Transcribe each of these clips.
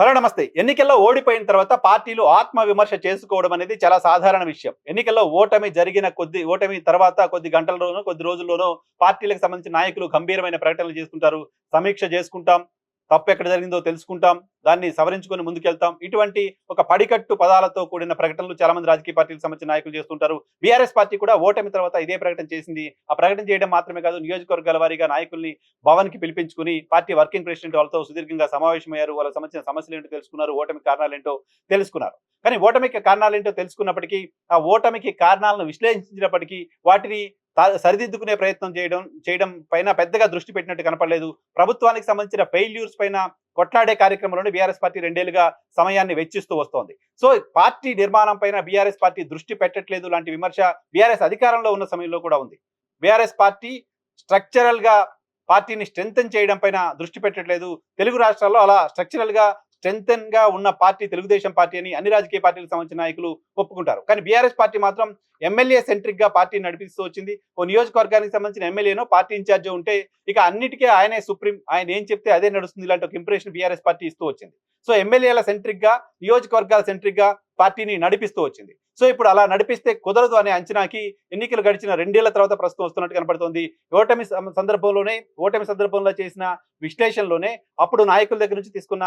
Hello నమస్తే. ఎన్నికల్లో ఓడిపోయిన తర్వాత పార్టీలు ఆత్మ విమర్శ చేసుకోవడం అనేది చాలా సాధారణ విషయం. ఎన్నికల్లో ఓటమి తర్వాత కొద్ది గంటల్లోనో, కొద్ది రోజుల్లోనో పార్టీలకు సంబంధించిన నాయకులు గంభీరమైన ప్రకటనలు చేసుకుంటారు. సమీక్ష చేసుకుంటాం. తప్పెక్కడ జరిగిందో తెలుసుకుంటాం. దాన్ని సవరించుకొని ముందుకెళ్తాం. ఇటువంటి ఒక పడికట్టు పదాలతో కూడిన ప్రకటనలు చాలా మంది రాజకీయ పార్టీలకు సంబంధించిన నాయకులు చేస్తుంటారు. బీఆర్ఎస్ పార్టీ కూడా ఓటమి తర్వాత ఇదే ప్రకటన చేసింది. ఆ ప్రకటన చేయడం మాత్రమే కాదు, నియోజకవర్గాల వారీగా నాయకుల్ని భవన్‌కి పిలిపించుకొని పార్టీ వర్కింగ్ ప్రెసిడెంట్ వాళ్ళతో సుదీర్ఘంగా సమావేశమయ్యారు. వాళ్ళకి సంబంధించిన సమస్యలేంటో తెలుసుకున్నారు. ఓటమికి కారణాలేంటో తెలుసుకున్నారు. కానీ ఓటమికి కారణాలేంటో తెలుసుకున్నప్పటికీ, ఆ ఓటమికి కారణాలను విశ్లేషించినప్పటికీ వాటిని సరిదిద్దుకునే ప్రయత్నం చేయడం పైన పెద్దగా దృష్టి పెట్టినట్టు కనపడలేదు. ప్రభుత్వానికి సంబంధించిన ఫెయిల్యూర్స్ పైన కొట్లాడే కార్యక్రమంలోనే బీఆర్ఎస్ పార్టీ 2 ఏళ్లుగా సమయాన్ని వెచ్చిస్తూ వస్తోంది. సో పార్టీ నిర్మాణం పైన బీఆర్ఎస్ పార్టీ దృష్టి పెట్టట్లేదు లాంటి విమర్శ బీఆర్ఎస్ అధికారంలో ఉన్న సమయంలో కూడా ఉంది. బీఆర్ఎస్ పార్టీ స్ట్రక్చరల్‌గా పార్టీని స్ట్రెంథెన్ చేయడం పైన దృష్టి పెట్టట్లేదు. తెలుగు రాష్ట్రాల్లో అలా స్ట్రక్చరల్‌గా స్ట్రెంథెన్‌గా ఉన్న పార్టీ తెలుగుదేశం పార్టీ అని అన్ని రాజకీయ పార్టీలకు సంబంధించిన నాయకులు ఒప్పుకుంటారు. కానీ బీఆర్ఎస్ పార్టీ మాత్రం ఎమ్మెల్యే సెంట్రిక్‌గా పార్టీని నడిపిస్తూ వచ్చింది. ఓ నియోజకవర్గానికి సంబంధించిన ఎమ్మెల్యేనో పార్టీ ఇన్ఛార్జో ఉంటే ఇక అన్నిటికీ ఆయనే సుప్రీం. ఆయన ఏం చెప్తే అదే నడుస్తుంది. ఇలాంటి ఒక ఇంప్రెషన్ బీఆర్ఎస్ పార్టీ ఇస్తూ వచ్చింది. సో ఎమ్మెల్యేల సెంట్రిక్‌గా, నియోజకవర్గాల సెంట్రిక్‌గా పార్టీని నడిపిస్తూ వచ్చింది. సో ఇప్పుడు అలా నడిపిస్తే కుదరదు అనే అంచనాకి ఎన్నికలు గడిచిన 2 ఏళ్ల తర్వాత ప్రస్తుతం వస్తున్నట్టు కనపడుతోంది. ఓటమి సందర్భంలో చేసిన విశ్లేషణలోనే అప్పుడు నాయకుల దగ్గర నుంచి తీసుకున్న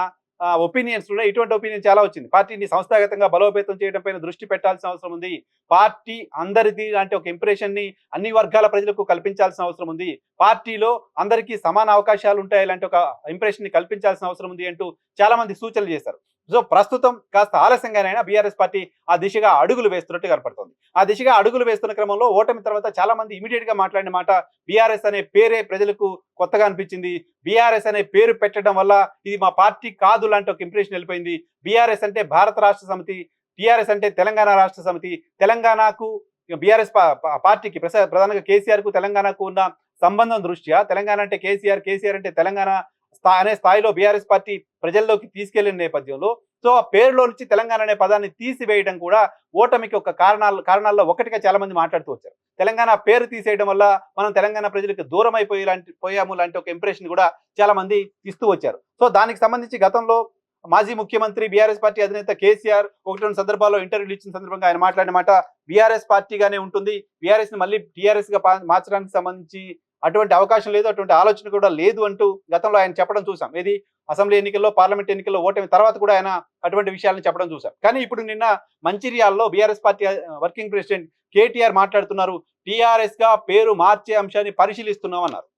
ఒపీనియన్స్ లోనే ఇటువంటి ఒపీనియన్ చాలా వచ్చింది. పార్టీని సంస్థాగతంగా బలోపేతం చేయడం పైన దృష్టి పెట్టాల్సిన అవసరం ఉంది. పార్టీ అందరిది లాంటి ఒక ఇంప్రెషన్ ని అన్ని వర్గాల ప్రజలకు కల్పించాల్సిన అవసరం ఉంది. పార్టీలో అందరికీ సమాన అవకాశాలు ఉంటాయి లాంటి ఒక ఇంప్రెషన్ ని కల్పించాల్సిన అవసరం ఉంది అంటూ చాలా మంది సూచనలు చేశారు. సో ప్రస్తుతం కాస్త ఆలస్యంగానైనా బీఆర్ఎస్ పార్టీ ఆ దిశగా అడుగులు వేస్తున్నట్టు కనపడుతోంది. ఆ దిశగా అడుగులు వేస్తున్న క్రమంలో ఓటమి తర్వాత చాలా మంది ఇమీడియట్ గా మాట్లాడిన మాట, బీఆర్ఎస్ అనే పేరే ప్రజలకు కొత్తగా అనిపించింది. బీఆర్ఎస్ అనే పేరు పెట్టడం వల్ల ఇది మా పార్టీ కాదు లాంటి ఒక ఇంప్రెషన్ వెళ్ళిపోయింది. బీఆర్ఎస్ అంటే భారత రాష్ట్ర సమితి, టీఆర్ఎస్ అంటే తెలంగాణ రాష్ట్ర సమితి. తెలంగాణకు బీఆర్ఎస్ పార్టీకి ప్రధానంగా కేసీఆర్ కు తెలంగాణకు ఉన్న సంబంధం దృష్ట్యా తెలంగాణ అంటే కేసీఆర్, కేసీఆర్ అంటే తెలంగాణ అనే స్థాయిలో బీఆర్ఎస్ పార్టీ ప్రజల్లోకి తీసుకెళ్లిన నేపథ్యంలో సో ఆ పేరులో నుంచి తెలంగాణ అనే పదాన్ని తీసివేయడం కూడా ఓటమికి ఒక కారణాల్లో ఒకటిగా చాలా మంది మాట్లాడుతూ వచ్చారు. తెలంగాణ పేరు తీసేయడం వల్ల మనం తెలంగాణ ప్రజలకు దూరం పోయాము లాంటి ఒక ఇంప్రెషన్ కూడా చాలా మంది ఇస్తూ వచ్చారు. సో దానికి సంబంధించి గతంలో మాజీ ముఖ్యమంత్రి బీఆర్ఎస్ పార్టీ అధినేత కేసీఆర్ 1-2 సందర్భాల్లో ఇంటర్వ్యూలు ఇచ్చిన సందర్భంగా ఆయన మాట్లాడిన మాట, బీఆర్ఎస్ పార్టీగానే ఉంటుంది, బీఆర్ఎస్ ని మళ్ళీ టీఆర్ఎస్ గా మార్చడానికి సంబంధించి అటువంటి అవకాశం లేదు, అటువంటి ఆలోచన కూడా లేదు అంటూ గతంలో ఆయన చెప్పడం చూసాం. ఏది అసెంబ్లీ ఎన్నికల్లో, పార్లమెంట్ ఎన్నికల్లో ఓటమి తర్వాత కూడా ఆయన అటువంటి విషయాలను చెప్పడం చూసాం. కానీ ఇప్పుడు నిన్న మంచిర్యాలలో BRS party working president KTR మాట్లాడుతున్నారు, టీఆర్ఎస్ గా పేరు మార్చే అంశాన్ని పరిశీలిస్తున్నాం అన్నారు.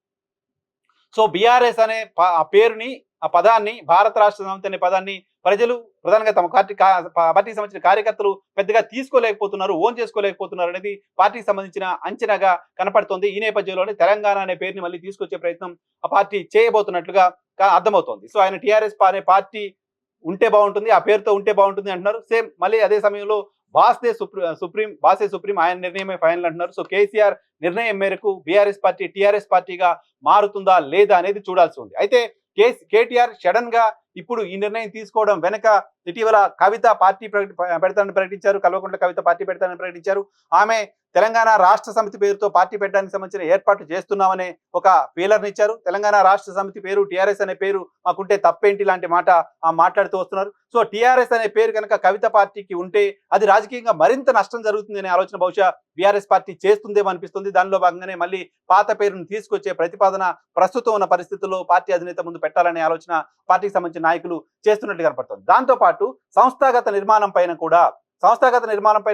సో బీఆర్ఎస్ అనే ఆ పేరుని, ఆ పదాన్ని, భారత రాష్ట్ర సమితి అనే పదాన్ని ప్రజలు ప్రధానంగా తమ పార్టీకి సంబంధించిన కార్యకర్తలు పెద్దగా తీసుకోలేకపోతున్నారు, ఓన్ చేసుకోలేకపోతున్నారు అనేది పార్టీకి సంబంధించిన అంచనాగా కనపడుతోంది. ఈ నేపథ్యంలోనే తెలంగాణ అనే పేరుని మళ్ళీ తీసుకొచ్చే ప్రయత్నం ఆ పార్టీ చేయబోతున్నట్లుగా అర్థమవుతోంది. సో ఆయన టీఆర్ఎస్ అనే పార్టీ ఉంటే బాగుంటుంది, ఆ పేరుతో ఉంటే బాగుంటుంది అంటున్నారు. సేమ్ మళ్ళీ అదే సమయంలో బాసే సుప్రీం, ఆయన నిర్ణయమే ఫైనల్ అంటున్నారు. సో కేసీఆర్ నిర్ణయం మేరకు బీఆర్ఎస్ పార్టీ టీఆర్ఎస్ పార్టీగా మారుతుందా లేదా అనేది చూడాల్సి ఉంది. అయితే కేటీఆర్ సడన్ గా ఇప్పుడు ఈ నిర్ణయం తీసుకోవడం వెనక ఇటీవల కవిత పార్టీ పెడతానని ప్రకటించారు. కల్వకుంట్ల కవిత పార్టీ పెడతానని ప్రకటించారు. ఆమె తెలంగాణ రాష్ట్ర సమితి పేరుతో పార్టీ పెట్టడానికి సంబంధించిన ఏర్పాట్లు చేస్తున్నామనే ఒక ఫీలర్ని ఇచ్చారు. తెలంగాణ రాష్ట్ర సమితి పేరు, టీఆర్ఎస్ అనే పేరు మాకుంటే తప్పేంటి లాంటి మాట మాట్లాడుతూ వస్తున్నారు. సో టీఆర్ఎస్ అనే పేరు కనుక కవిత పార్టీకి ఉంటే అది రాజకీయంగా మరింత నష్టం జరుగుతుంది అనే ఆలోచన బహుశా బీఆర్ఎస్ పార్టీ చేస్తుందేమో అనిపిస్తుంది. దానిలో భాగంగానే మళ్ళీ పాత పేరును తీసుకొచ్చే ప్రతిపాదన ప్రస్తుతం ఉన్న పరిస్థితుల్లో పార్టీ అధినేత ముందు పెట్టాలనే ఆలోచన పార్టీకి సంబంధించిన నాయకులు చేస్తున్నట్టు కనపడుతుంది. దాంతో పాటు సంస్థాగత నిర్మాణం పైన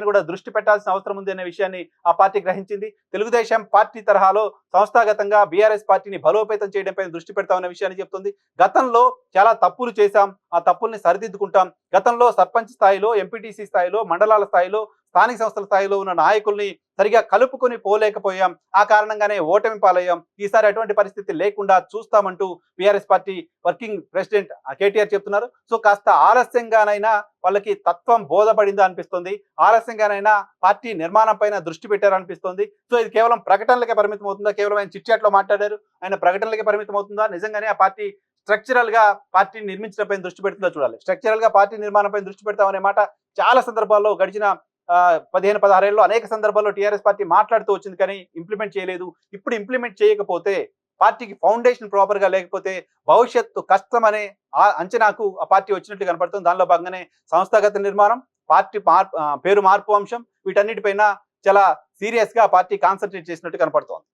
కూడా దృష్టి పెట్టాల్సిన అవసరం ఉంది అనే విషయాన్ని ఆ పార్టీ గ్రహించింది. తెలుగుదేశం పార్టీ తరహాలో సంస్థాగతంగా బీఆర్ఎస్ పార్టీని బలోపేతం చేయడం పైన దృష్టి పెడతామనే విషయాన్ని చెప్తుంది. గతంలో చాలా తప్పులు చేశాం, ఆ తప్పుల్ని సరిదిద్దుకుంటాం. గతంలో సర్పంచ్ స్థాయిలో, ఎంపీటీసీ స్థాయిలో, మండలాల స్థాయిలో, స్థానిక సంస్థల స్థాయిలో ఉన్న నాయకుల్ని సరిగా కలుపుకొని పోలేకపోయాం, ఆ కారణంగానే ఓటమి పాలయ్యాం. ఈసారి అటువంటి పరిస్థితి లేకుండా చూస్తామంటూ BRS party working president KTR చెప్తున్నారు. సో కాస్త ఆలస్యంగానైనా వాళ్ళకి తత్వం బోధపడిందా అనిపిస్తుంది. ఆలస్యంగానైనా పార్టీ నిర్మాణం పైన దృష్టి పెట్టారనిపిస్తుంది. సో ఇది కేవలం ప్రకటనలకే పరిమితం అవుతుందా? కేవలం ఆయన చిట్ చాట్ లో మాట్లాడారు, ఆయన ప్రకటనలకే పరిమితం అవుతుందా? నిజంగానే ఆ పార్టీ స్ట్రక్చరల్ గా పార్టీని నిర్మించడం పైన దృష్టి పెడుతుందో చూడాలి. స్ట్రక్చరల్ గా పార్టీ నిర్మాణం పైన దృష్టి పెడతామనే మాట చాలా సందర్భాల్లో గడిచిన 15-16 ఏళ్ళలో అనేక సందర్భాల్లో టీఆర్ఎస్ పార్టీ మాట్లాడుతూ వచ్చింది, కానీ ఇంప్లిమెంట్ చేయలేదు. ఇప్పుడు ఇంప్లిమెంట్ చేయకపోతే పార్టీకి ఫౌండేషన్ ప్రాపర్ గా లేకపోతే భవిష్యత్తు కష్టం అనే ఆ అంచనాకు ఆ పార్టీ వచ్చినట్టు కనపడుతుంది. దానిలో భాగంగానే సంస్థాగత నిర్మాణం, పార్టీ పేరు మార్పు అంశం వీటన్నిటిపైన చాలా సీరియస్ గా ఆ పార్టీ కాన్సన్ట్రేట్ చేసినట్టు కనపడుతోంది.